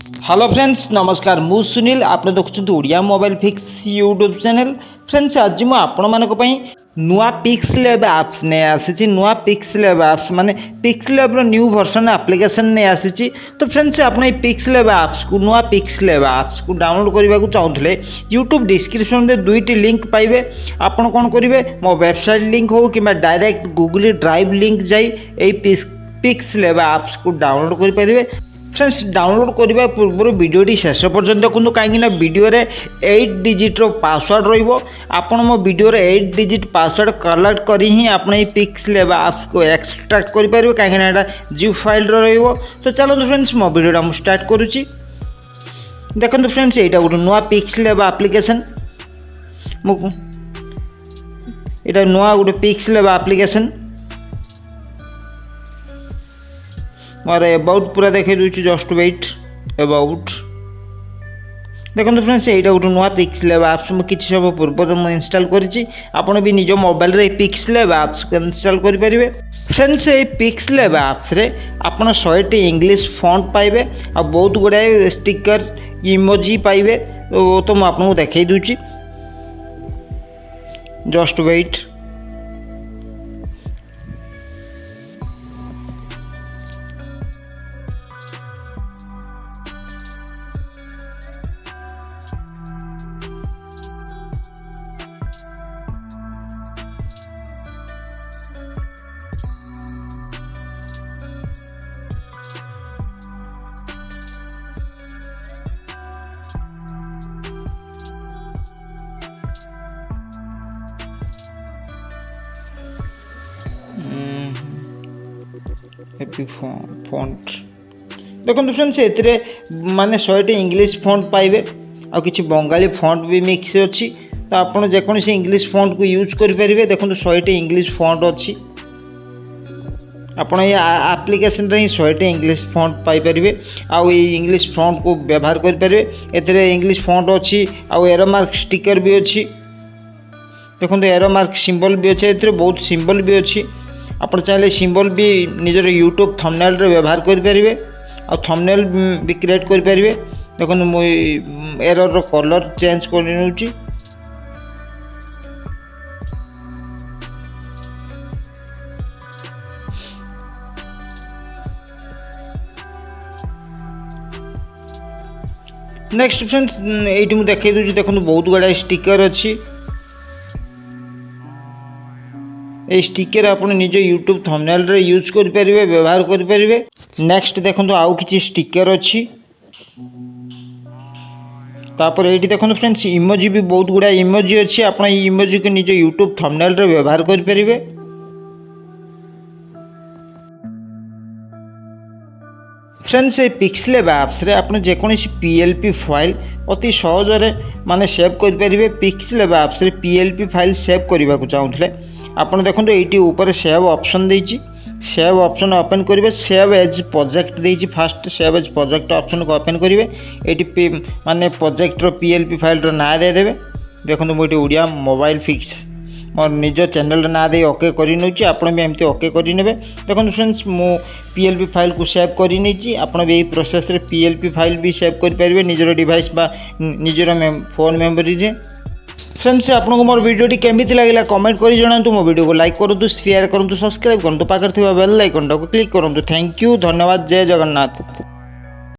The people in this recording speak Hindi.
हेलो फ्रेंड्स नमस्कार मु सुनील आप देखुं Odia mobile fix YouTube channel friends आज मुझे आपण मानी नुआ पिक्सलैब आप्स नहीं आसी नुआ पिक्सलैब आप्स माने पिक्सलैब न्यू वर्जन एप्लिकेशन नहीं आसी। तो फ्रेंड्स आप पिक्सलैब आप्स को नुआ पिक्सलैब आप्स को डाउनलोड करने को चाहूले यूट्यूब डिस्क्रिप्शन में दुईटी लिंक पाइबे। आपड़ कौन करेंगे मो वेबसाइट लिंक हो कि डायरेक्ट गूगल ड्राइव लिंक जाई पिक्सलैब आप्स को डाउनलोड करेंगे। फ्रेंड्स डाउनलोड करने पूर्व वीडियोटी शेष पर्यंत देखूँ कहीं वीडियो 8 डिजिट पासवर्ड रहा मो वीडियो 8 डिजिट पासवर्ड कलेक्ट कर ही आप पिक्सलैब आप्स को एक्सट्रैक्ट करेंगे कहीं जिप फाइल तो चलो फ्रेंड्स मो वीडियोटा मुझे स्टार्ट करुच्ची। देखो फ्रेंड्स यहाँ गोटे नुआ पिक्सलैब एप्लिकेशन यहाँ नुआ गोटे पिक्सलैब एप्लिकेशन मोर अबाउट पूरा देखे दूसरी जस्ट वेट अबाउट। देखो फ्रेंड्स यहाँ गोटे नुआ पिक्सलैब आप्स मुझे समय पूर्व मुझे इनस्टॉल करी आपड़ भी निज मोबाइल पिक्सलैब आप्स को इनस्टॉल करेंगे। फ्रेंड्स ये पिक्सलैब आप्स आप 100टी इंग्लिश फॉन्ट पाइबे आ बहुत गुड़ाए स्टिकर इमोजी पाइबे तो मुझे आपको देखे दूची जस्ट वेट। हैप्पी फॉन्ट देखो फ्रेंड्स ए माने 100टी इंग्लिश फॉन्ट पाइबे आ किसी बंगाली फॉन्ट भी मिक्स अच्छी तो आपड़ जेकोसी इंग्लिश फॉन्ट को यूज करेंगे। देखो 100टी इंग्लिश फॉन्ट अच्छी आपड़ ये एप्लिकेशन रे 100टी इंग्लिश फॉन्ट पाइपर आउ इंग्लिश फॉन्ट को व्यवहार करेंगे। ए इंग्लिश फॉन्ट अच्छी आउ एरो मार्क स्टिकर भी अच्छी देखो एरो मार्क सिंबल भी अच्छे ए बहुत सिंबल भी अच्छी आप चाहिए सिंबल भी निजर यूट्यूब थंबनेल रे व्यवहार करेंगे और थंबनेल भी क्रिएट करेंगे। देखो मुझे एरर कलर चेंज कर नौची नेक्स्ट फ्रेंड्स ये मुझे देखे दूसरी देखो बहुत गुड़ा स्टिकर अच्छी ये स्टिकर आप निज यूट्यूब थंबनेल रे यूज करेंगे व्यवहार करेंगे। नेक्स्ट देखो आउ किसी स्टिकर अच्छी तापर ये देखो फ्रेंड्स इमोजी भी बहुत गुड़ा इमोजी अच्छी आप इमोजी को निज यूट्यूब थंबनेल रे व्यवहार करेंगे। फ्रेंड्स ये पिक्सलैब आप्स रे आप जेकोसी पीएलपी फाइल अति सहजरे माने सेव करेंगे। पिक्सलैब आप्स रे पीएलपी फाइल सेव करने को चाहूले आप देखो ये ऊपर सेव ऑप्शन देती सेव ऑप्शन ओपन करेंगे सेव एज प्रोजेक्ट देती fast save as project option को ओपन करेंगे ये माने प्रोजेक्ट पीएलपी फाइल ना देदेवे। देखो मुझे ओडिया मोबाइल फिक्स मोर निज चैनल ना दे ओके कर नौची आप भी एमती ओके करने। देखो फ्रेंड्स मु पीएलपी फाइल को सेव कर नहीं आप प्रोसेस रे पीएलपी फाइल भी सेव करेंगे निजर डिवाइस बा निजर फोन मेमोरी रे। फ्रेंड्स आपको मोर वीडियोटी केमिति लागला कमेंट करी जणातु मो वीडियो को लाइक करूँ शेयर करूँ सब्सक्राइब करूँ पाखर बेल आइकन को क्लिक करूँ। थैंक यू धन्यवाद जय जगन्नाथ।